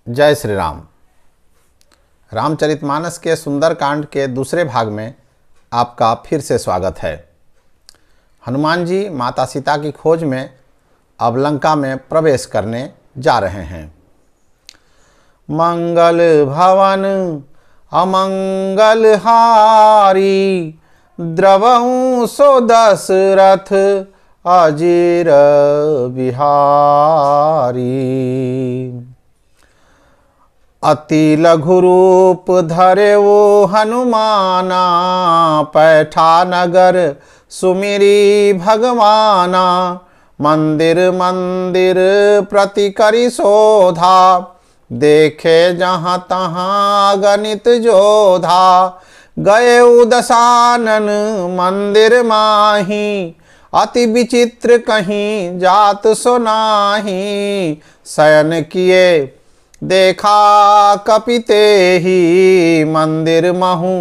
जय श्री राम। रामचरितमानस के सुंदरकांड के दूसरे भाग में आपका फिर से स्वागत है। हनुमान जी माता सीता की खोज में अब लंका में प्रवेश करने जा रहे हैं। मंगल भवन अमंगल हारी, द्रवहु सो दशरथ अजीर बिहारी। अति लघु रूप धरे वो हनुमाना, पैठा नगर सुमिरी भगवाना। मंदिर मंदिर प्रति करी शोधा, देखे जहाँ तहाँ गणित जोधा। गए दशानन मंदिर माही, अति विचित्र कहीं जात सुनाही। शयन किए देखा कपिते ही, मंदिर महु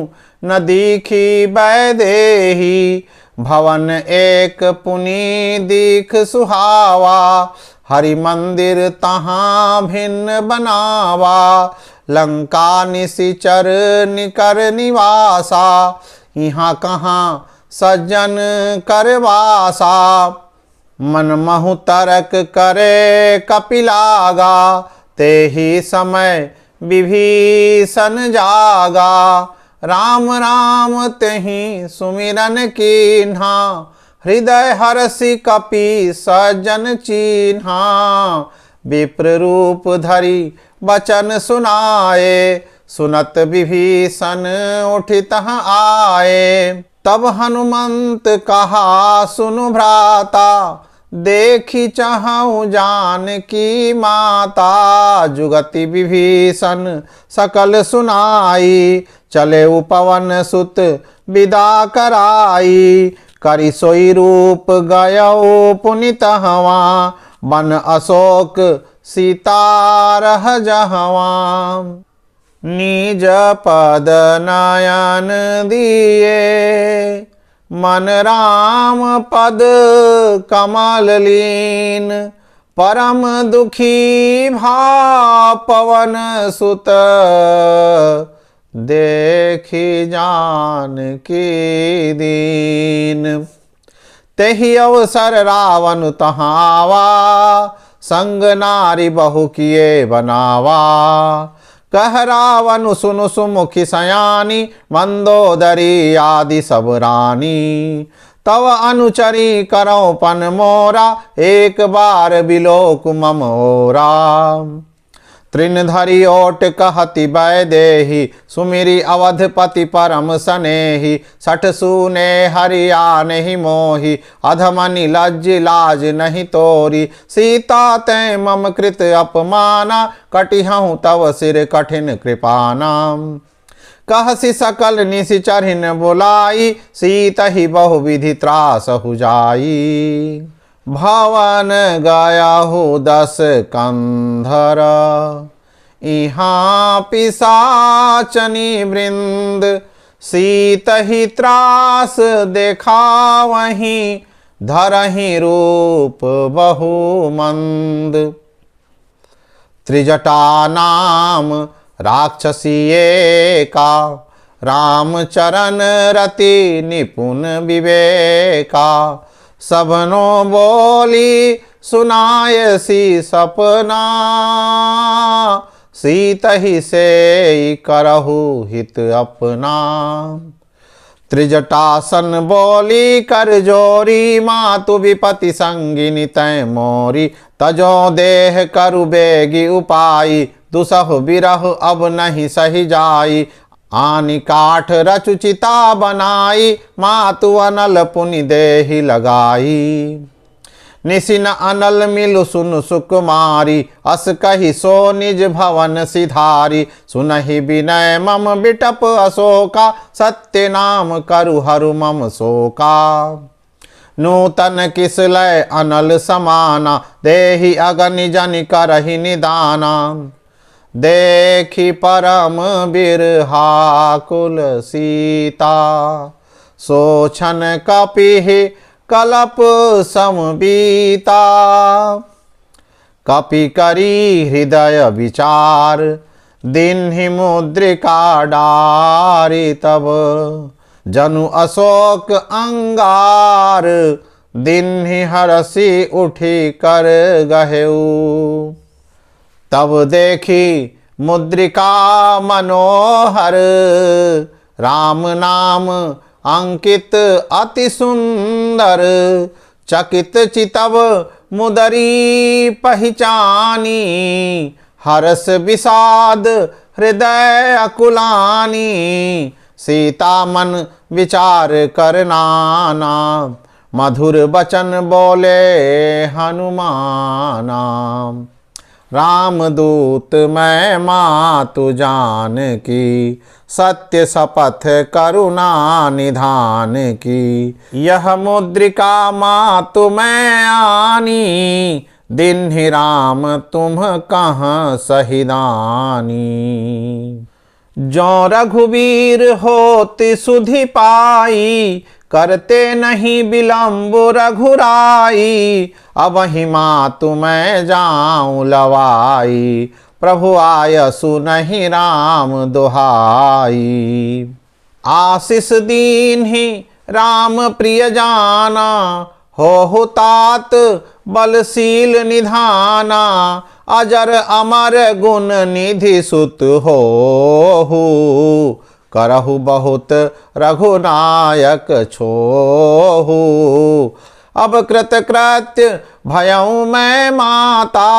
न दीखी बैदेही। भवन एक पुनि दीख सुहावा, हरि मंदिर तहाँ भिन्न बनावा। लंका निशिचर निकर निवासा, यहाँ कहाँ सज्जन करवासा। मन महु तरक करे कपिलागा, ते ही समय विभीषण जागा। राम राम तेहि सुमिरन कीन्हा, हृदय हर्षि कपि सज्जन चीन्हा। विप्र रूप धरि वचन सुनाए, सुनत विभीषण उठि तहाँ आए। तब हनुमंत कहा सुनु भ्राता, देखी चाहूँ जानकी माता। जुगति विभीषण सकल सुनाई, चले पवन सुत विदा कराई। करि सोई रूप गयो पुनित हवा, बन अशोक सीता रह जहवा। निज पद नयन दिए, मन राम पद कमल लीन। परम दुखी भा पवन सुत, देखी जानकी दीन। तेहि अवसर रावण तहाँ आवा, संग नारी बहु किए बनावा। कह रावण सुनु सुमुखी सयानी, मंदोदरी आदि सब रानी। तव अनुचरी करौ पन मोरा, एक बार बिलोक मम ओरा। तृण धरि ओट कहति बैदेही, सुमिरी अवधपति परम सनेही। सठ सूने हरिया नहीं मोही, अधमनि लज्ज लाज नहीं तोरी। सीता तै मम कृत अपमाना, कटिहऊँ तव सिर कठिन कृपाना। कहसि सकल निशिचरिन बुलाई, सीतहि बहुविधि त्रास हुजाई। भवन गयाहु दस कंधर, इहाँ पिशाचनी वृंद। सीतहि त्रास देखावहीं, धरहि रूप बहु मंद। त्रिजटा नाम राक्षसी एका, रामचरण रति निपुण विवेका। सबनो बोली सुनायसी सपना, सीतहि से करहु हित अपना। त्रिजटासन बोली कर जोरी, मातु विपति संगिनी तै मोरी। तजो देह करु बेगी उपाई, दुसहु बिरह अब नहीं सही जाई। आनि काठ रचु चिता बनाई, मातु अनल पुनि देहि लगाई। निसिन अनल मिलु सुनु सुकुमारी, अस कहि सो निज भवन सिधारी। सुनहि विनय मम बिटप अशोका, सत्य नाम करु हरु मम शोका। नूतन किस लय अनल समाना, देहि अगनि जनि करहि निदाना। देखी परम बिरहा कुल सीता, सोछन कपिहि कलप समबीता। कपि करी हृदय विचार, दीन्हि मुद्रिका डारी तब। जनु अशोक अंगार, दीन्हि हरसि उठी कर गहेऊ। तब देखी मुद्रिका मनोहर, राम नाम अंकित अति सुंदर। चकित चितव मुदरी पहचानी, हर्ष विषाद हृदय अकुलानी। सीता मन विचार कर नाना, मधुर बचन बोले हनुमाना। रामदूत मैं मातु जान की, सत्य शपथ करुणा निधान की। यह मुद्रिका मातु मैं आनी, दीन्हि राम तुम कहाँ सहिदानी। जो रघुवीर होति सुधि पाई, करते नहीं विलम्ब रघुराई। अबहि मातु मैं जाऊं लवाई, प्रभु आयसु नहीं राम दुहाई। आशीष दीन्हि राम प्रिय जाना, हो तात बलशील निधाना। अजर अमर गुण निधि सुत हो, करहु बहुत रघुनायक छोहु। अब कृतकृत्य भयऊ मैं माता,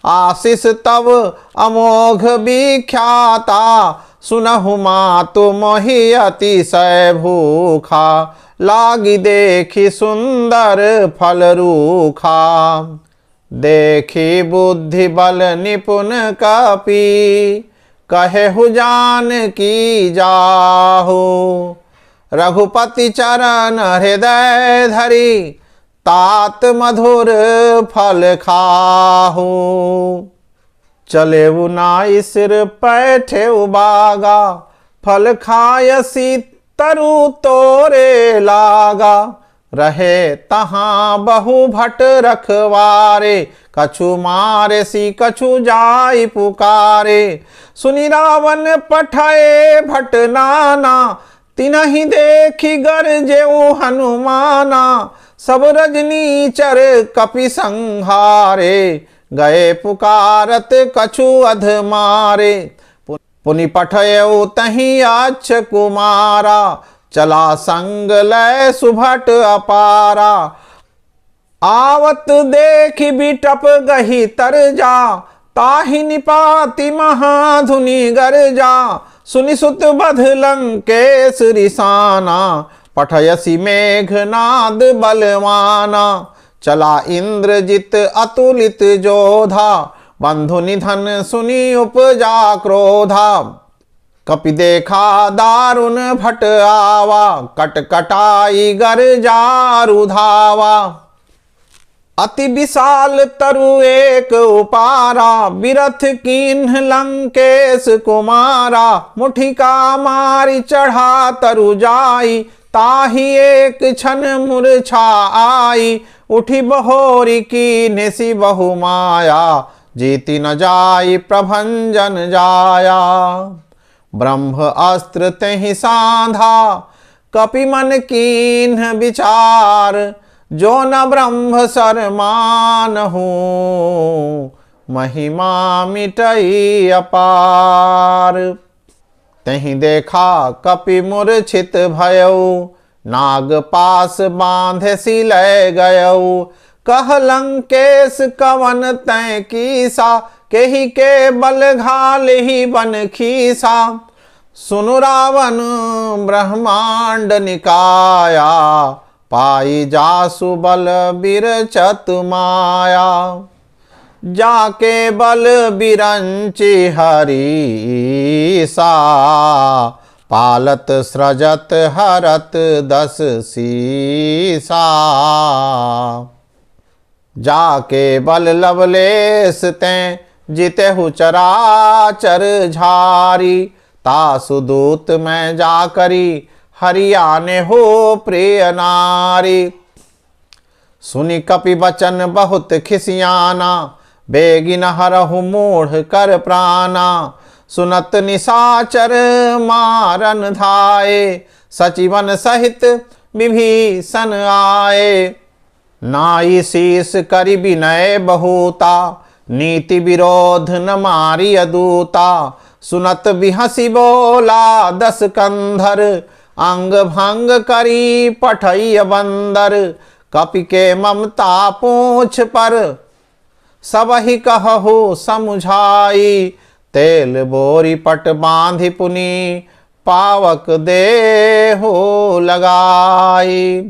आशीष तब अमोघ विख्याता। सुनहु मातु मोहि अतिशय भूखा, लागी देखी सुंदर फल रूखा। देखी बुद्धि बल निपुण कपि, कहेहु जान की जाहु। रघुपति चरण हृदय धरी, तात मधुर फल खाहु। चलेउ नाई सिर पैठेउ बागा, फल खायसी तरु तोरे लागा। रहे तहाँ बहु भट रखवारे, कछु मारे सी कछु जाई पुकारे। सुनि रावण पठाए भट नाना, तिनहि देखी गरजेउ हनुमाना। सब रजनीचर कपि संहारे, गए पुकारत कछु अध मारे। पुनि पठयउ तहि अच्छ कुमारा, चला संग लय सुभट अपारा। आवत देखि बिटप गही तर जा, ताहि निपाति महाधुनि गरजा। सुनि सुत बध लंकेश रिसाना, पठयसि मेघनाद बलवाना। चला इंद्रजित अतुलित जोधा, बंधु निधन सुनि उपजा क्रोधा। कपि देखा दारुण भट आवा, कटकटाई गरजा रुधावा। अति विशाल तरु एक उपारा, बिरथ कीन्ह लंकेश कुमारा। मुठिका मारी चढ़ा तरु जाई, ताहि एक क्षण मूर्छा आई। उठी बहोरी की निसी बहु माया, जीति न जाई प्रभंजन जाया। ब्रह्म अस्त्र तेहि साधा, कपि मन कीन्ह विचार। जो न ब्रह्म सर मानहु, महिमा मिटई अपार। तहि देखा कपि मूर्छित भयऊ, नाग पास बांधे सी लय गयऊ। कह लंकेश कवन तै कीसा, केहि के बल घाल ही बन खीसा। सुनु रावण ब्रह्मांड निकाया, पाई जासु बल बिरचत माया। जाके बल बिरंचि हरीसा, पालत सृजत हरत दस सीसा। जाके बल लवलेस तें जितेहु चराचर झारी। तासु दूत में जाकरी, हरियाने हो प्रिय नारी। सुनि कपि बचन बहुत खिसियाना, बेगिन हरहु मूढ़ कर प्राणा, सुनत निशाचर मारन धाये, सचिवन सहित विभीषण आए। नाई शीस करि विनय बहुता, नीति विरोध न मारी अदूता, सुनत बिहसी बोला दस कंधर, अंग भंग करी पठैय बंदर, कपि के ममता पूछ पर, सबहि कहु समुझाई, तेल बोरी पट बांधि पुनि, पावक देहु लगाई।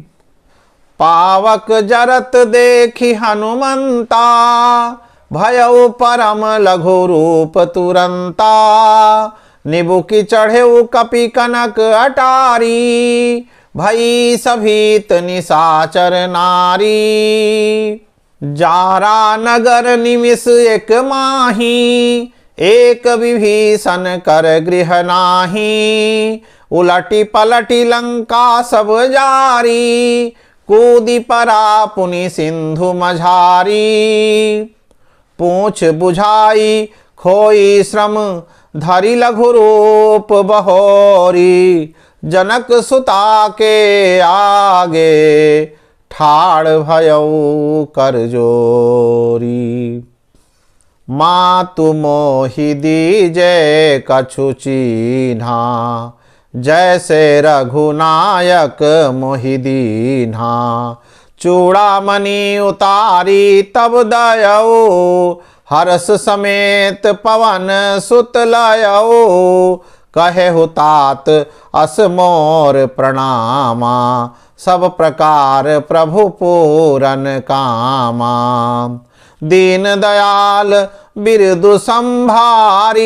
पावक जरत देखी हनुमंता, भयउ परम लघु रूप तुरंता, निबुकि चढ़ेउ कपि कनक अटारी, भई सभीत निशाचर नारी। जारा नगर निमिष एक माही, एक विभीषण कर गृह नाही, उलटी पलटी लंका सब जारी, कूदी परा पुनि सिंधु मझारी। पूछ बुझाई खोई श्रम, धरि लघु रूप बहोरी, जनक सुता के आगे, ठाड़ भयउ कर जोरी। मातु मोहि दीजे कछु चीन्हा, जैसे रघुनायक मोहि दीन्हा, चूड़ामणि उतारी तब दयऊ, हर्ष समेत पवन सुत लयऊ, कहेहु तात अस मोर प्रणामा, सब प्रकार प्रभु पूरन कामा। दीन दयाल बिरदु संभारी,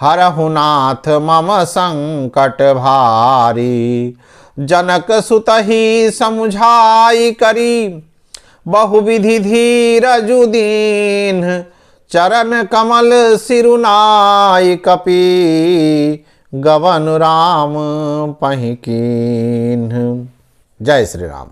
हरहु नाथ मम संकट भारी। जनक सुतहि समुझाई करी, बहुविधि धीरजु दीन, चरण कमल सिरुनाई कपि, गवन राम पहि कीन्ह। जय श्री राम।